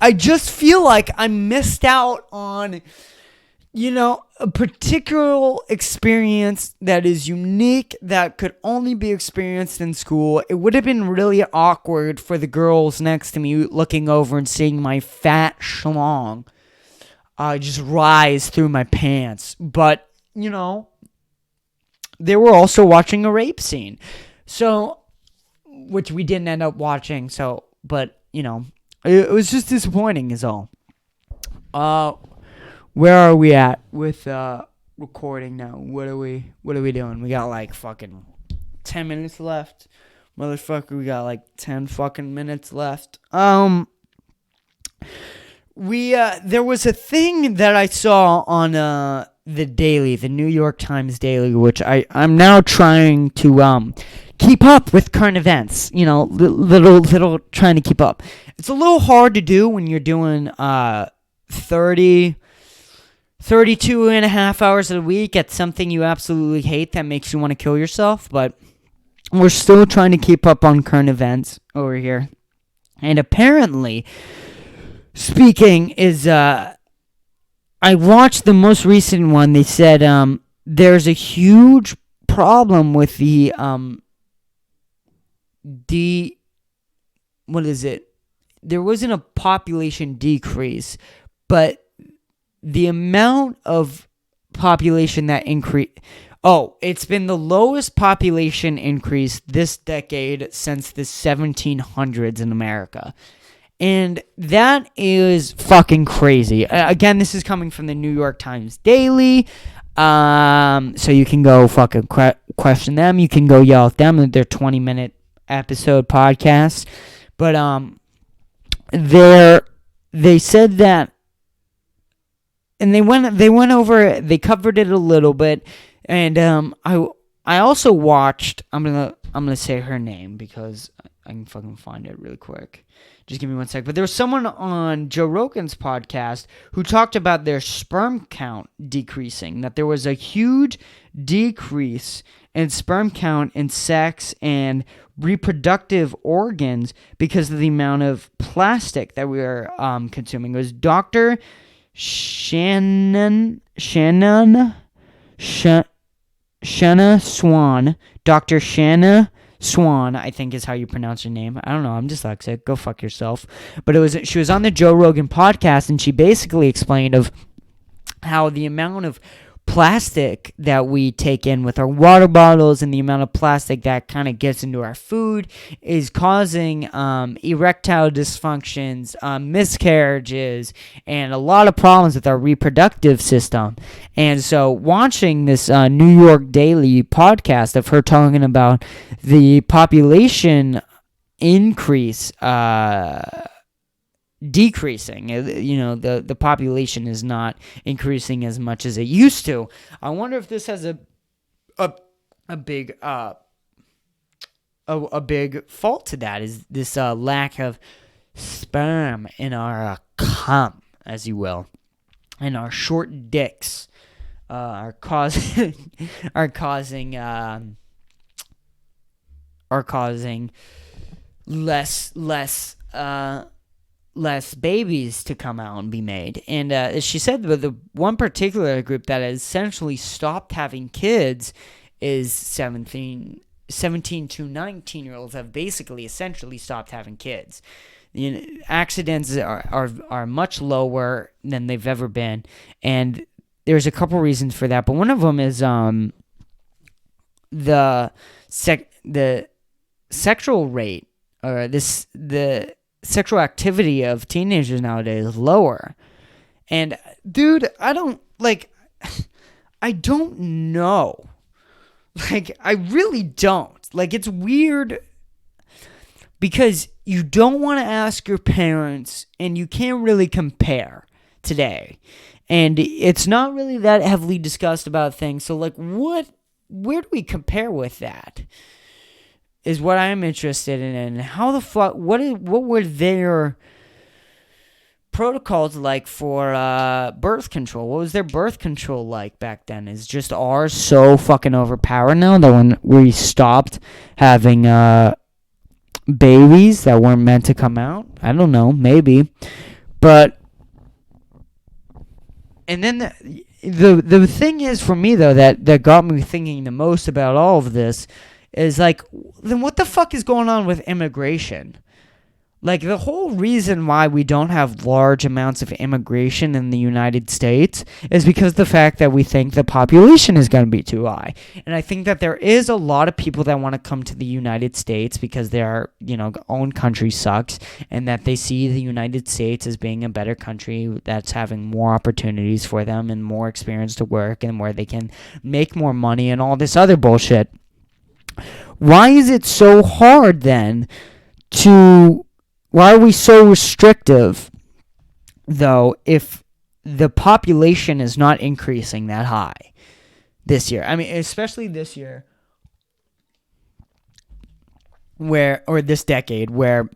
I just feel like I missed out on, a particular experience that is unique, that could only be experienced in school. It would have been really awkward for the girls next to me looking over and seeing my fat schlong just rise through my pants. But, they were also watching a rape scene. So, which we didn't end up watching. So, but, it was just disappointing is all. Where are we at with recording now? What are we doing? We got like fucking 10 minutes left. Motherfucker, we got like 10 fucking minutes left. There was a thing that I saw on the Daily, the New York Times Daily, which I'm now trying to keep up with current events. Little trying to keep up. It's a little hard to do when you're doing 32 and a half hours a week at something you absolutely hate that makes you want to kill yourself, but we're still trying to keep up on current events over here. And apparently, speaking is, I watched the most recent one. They said there's a huge problem with what is it? There wasn't a population decrease, but the amount of population that increased... Oh, it's been the lowest population increase this decade since the 1700s in America. And that is fucking crazy. Again, this is coming from the New York Times Daily. So you can go fucking question them. You can go yell at them at their 20-minute episode podcast. But they said that, and they went over, they covered it a little bit, and I also watched, I'm gonna say her name because I can fucking find it really quick. Just give me 1 sec. But there was someone on Joe Rogan's podcast who talked about their sperm count decreasing, that there was a huge decrease in sperm count in sex and reproductive organs because of the amount of plastic that we are consuming. It was Dr. Shanna Swan. Dr. Shanna Swan, I think is how you pronounce her name. I don't know. I'm dyslexic. Go fuck yourself. But she was on the Joe Rogan podcast, and she basically explained of how the amount of plastic that we take in with our water bottles and the amount of plastic that kind of gets into our food is causing erectile dysfunctions, miscarriages, and a lot of problems with our reproductive system. And so watching this New York Daily podcast of her talking about the population increase decreasing, the population is not increasing as much as it used to. I wonder if this has a big big fault to that, is this lack of sperm in our cum, as you will, and our short dicks are causing less babies to come out and be made. And as she said, the one particular group that has essentially stopped having kids is 17 to 19-year-olds have basically essentially stopped having kids. Accidents are much lower than they've ever been, and there's a couple reasons for that. But one of them is the sexual rate, or the sexual activity of teenagers nowadays is lower. And dude, I don't I don't know. Like, I really don't. Like, it's weird because you don't want to ask your parents and you can't really compare today. And it's not really that heavily discussed about things. So, like, where do we compare with that? Is what I'm interested in. And how the fuck, what were their protocols like for birth control? What was their birth control like back then? Is just ours so fucking overpowered now that when we stopped having babies that weren't meant to come out? I don't know, maybe. But and then the thing is for me though that got me thinking the most about all of this is like, then what the fuck is going on with immigration? Like, the whole reason why we don't have large amounts of immigration in the United States is because the fact that we think the population is going to be too high. And I think that there is a lot of people that want to come to the United States because their, own country sucks, and that they see the United States as being a better country that's having more opportunities for them and more experience to work and where they can make more money and all this other bullshit. Why is it so hard then why are we so restrictive, though, if the population is not increasing that high this year? I mean, especially this year, or this decade, where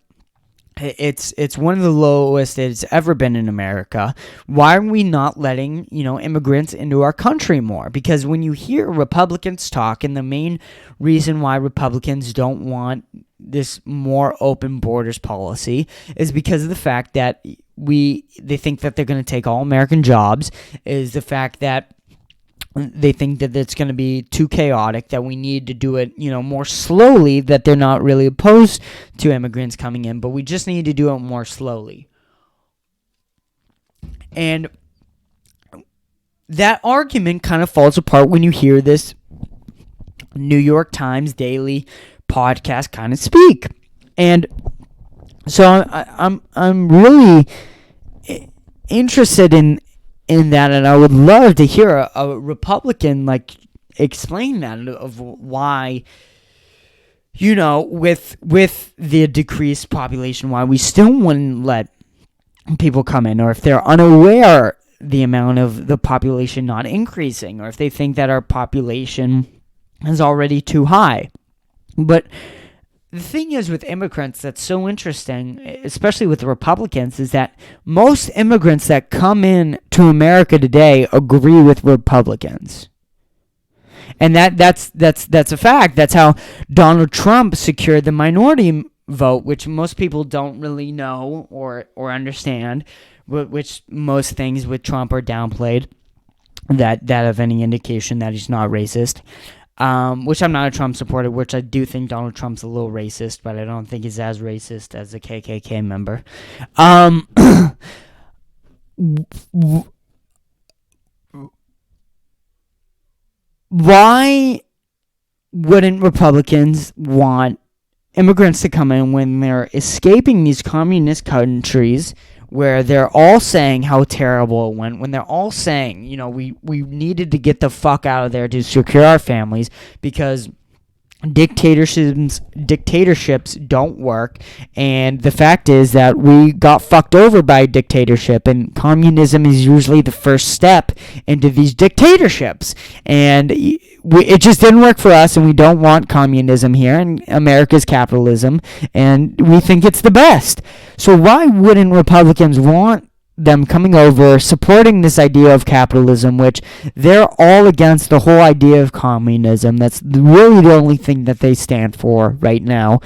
it's one of the lowest it's ever been in America. Why are we not letting, immigrants into our country more? Because when you hear Republicans talk, and the main reason why Republicans don't want this more open borders policy is because of the fact that they think that they're going to take all American jobs, is the fact that they think that it's going to be too chaotic, that we need to do it, more slowly, that they're not really opposed to immigrants coming in, but we just need to do it more slowly. And that argument kind of falls apart when you hear this New York Times daily podcast kind of speak. And so I'm really interested in that, and I would love to hear a Republican explain that, of why, with the decreased population, why we still wouldn't let people come in, or if they're unaware the amount of the population not increasing, or if they think that our population is already too high. But the thing is with immigrants that's so interesting, especially with the Republicans, is that most immigrants that come in to America today agree with Republicans. And that's a fact. That's how Donald Trump secured the minority vote, which most people don't really know or understand, which most things with Trump are downplayed, that have any indication that he's not racist. Which I'm not a Trump supporter, which I do think Donald Trump's a little racist, but I don't think he's as racist as a KKK member. Why wouldn't Republicans want immigrants to come in when they're escaping these communist countries where they're all saying how terrible it went, when they're all saying, we needed to get the fuck out of there to secure our families because dictatorships don't work, and the fact is that we got fucked over by a dictatorship, and communism is usually the first step into these dictatorships, and it just didn't work for us, and we don't want communism here, and America's capitalism, and we think it's the best. So why wouldn't Republicans want them coming over, supporting this idea of capitalism, which they're all against the whole idea of communism? That's really the only thing that they stand for right now.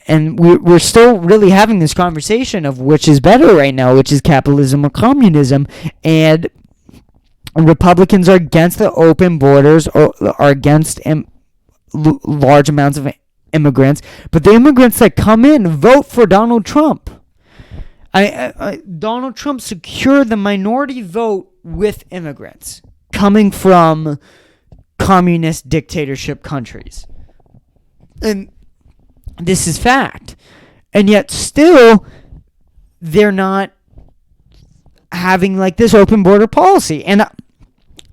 And we're still really having this conversation of which is better right now, which is capitalism or communism. And Republicans are against the open borders, or are against large amounts of immigrants. But the immigrants that come in vote for Donald Trump. Donald Trump secured the minority vote with immigrants coming from communist dictatorship countries. And this is fact. And yet still, they're not having this open border policy. And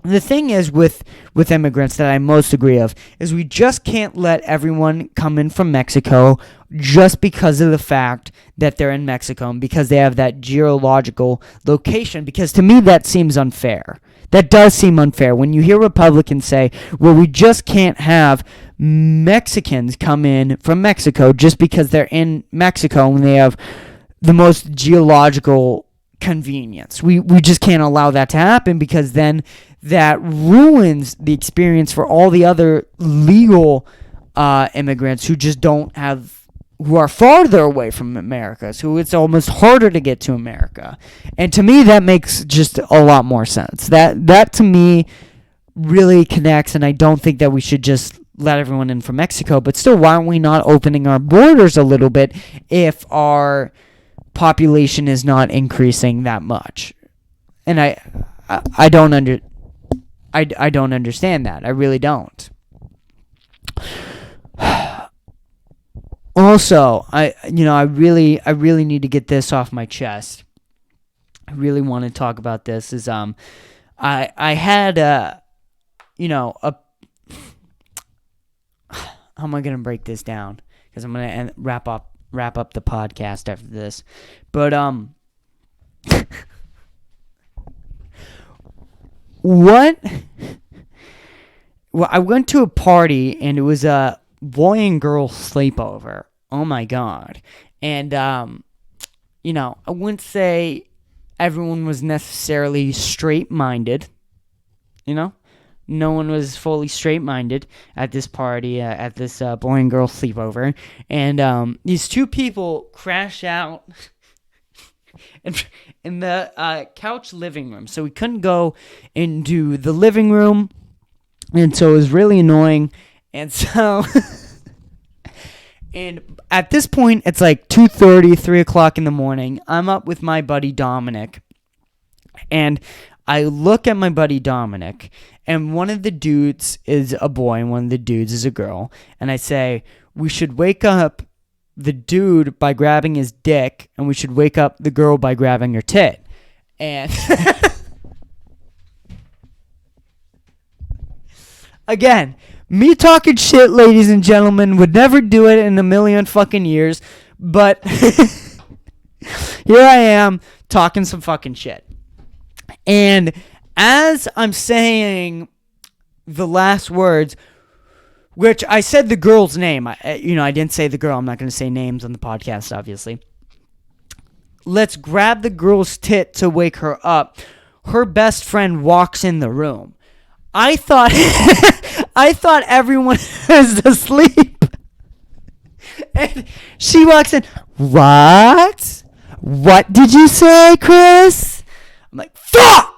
The thing is with immigrants that I most agree of is we just can't let everyone come in from Mexico just because of the fact that they're in Mexico and because they have that geological location, because to me that seems unfair. That does seem unfair when you hear Republicans say, well, we just can't have Mexicans come in from Mexico just because they're in Mexico and they have the most geological convenience. We just can't allow that to happen, because then that ruins the experience for all the other legal immigrants who just don't have, who are farther away from America, so it's almost harder to get to America. And to me, that makes just a lot more sense. That to me really connects, and I don't think that we should just let everyone in from Mexico. But still, why aren't we not opening our borders a little bit if our population is not increasing that much? And I don't understand that. I really don't. Also, I really need to get this off my chest. I really want to talk about this. I had how am I gonna break this down? Because I'm gonna wrap up the podcast after this. But what? Well, I went to a party and it was a boy and girl sleepover. Oh my god. And I wouldn't say everyone was necessarily straight-minded. No one was fully straight-minded at this party, at this boy and girl sleepover. And these two people crashed out in the couch living room. So we couldn't go into the living room. And so it was really annoying. And so, and at this point, it's like 2:30, 3 o'clock in the morning. I'm up with my buddy Dominic. And I look at my buddy Dominic. And one of the dudes is a boy and one of the dudes is a girl. And I say, we should wake up the dude by grabbing his dick. And we should wake up the girl by grabbing her tit. And again, me talking shit, ladies and gentlemen, would never do it in a million fucking years. But here I am talking some fucking shit. And as I'm saying the last words, which I said the girl's name. I didn't say the girl. I'm not going to say names on the podcast, obviously. Let's grab the girl's tit to wake her up. Her best friend walks in the room. I thought everyone was asleep. And she walks in. What? What did you say, Chris? I'm like, fuck!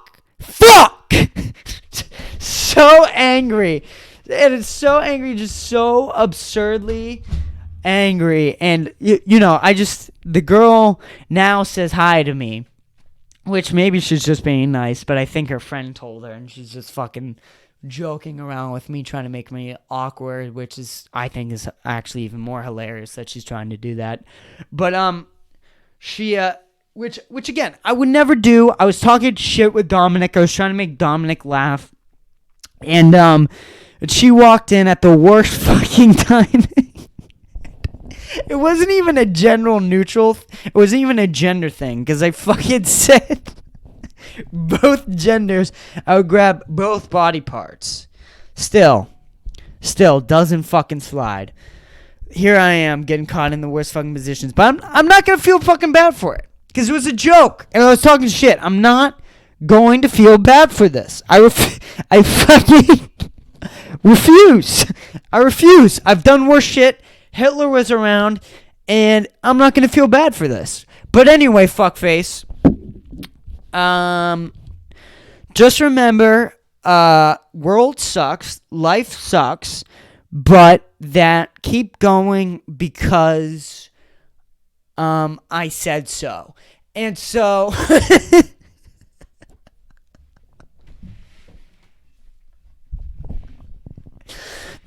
So angry. And it's so angry, just so absurdly angry. And, the girl now says hi to me. Which maybe she's just being nice, but I think her friend told her, and she's just fucking joking around with me, trying to make me awkward, which I think is actually even more hilarious that she's trying to do that. But she which again, I would never do. I was talking shit with Dominic. I was trying to make Dominic laugh, and she walked in at the worst fucking time. It wasn't even a general neutral. It wasn't even a gender thing, because I fucking said both genders. I would grab both body parts. Still doesn't fucking slide. Here I am getting caught in the worst fucking positions, but I'm not gonna feel fucking bad for it, because it was a joke and I was talking shit. I'm not going to feel bad for this. I fucking refuse. I refuse. I've done worse shit. Hitler was around, and I'm not going to feel bad for this. But anyway, fuckface. Just remember, world sucks, life sucks, but that keep going because I said so. And so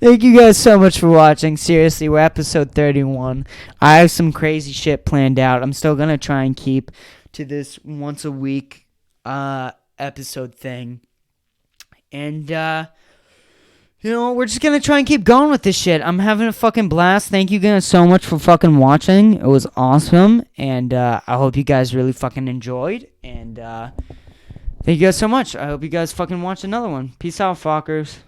thank you guys so much for watching. Seriously, we're episode 31. I have some crazy shit planned out. I'm still going to try and keep to this once a week episode thing. And, we're just gonna try and keep going with this shit. I'm having a fucking blast. Thank you guys so much for fucking watching. It was awesome. And, I hope you guys really fucking enjoyed. And, thank you guys so much. I hope you guys fucking watch another one. Peace out, fuckers.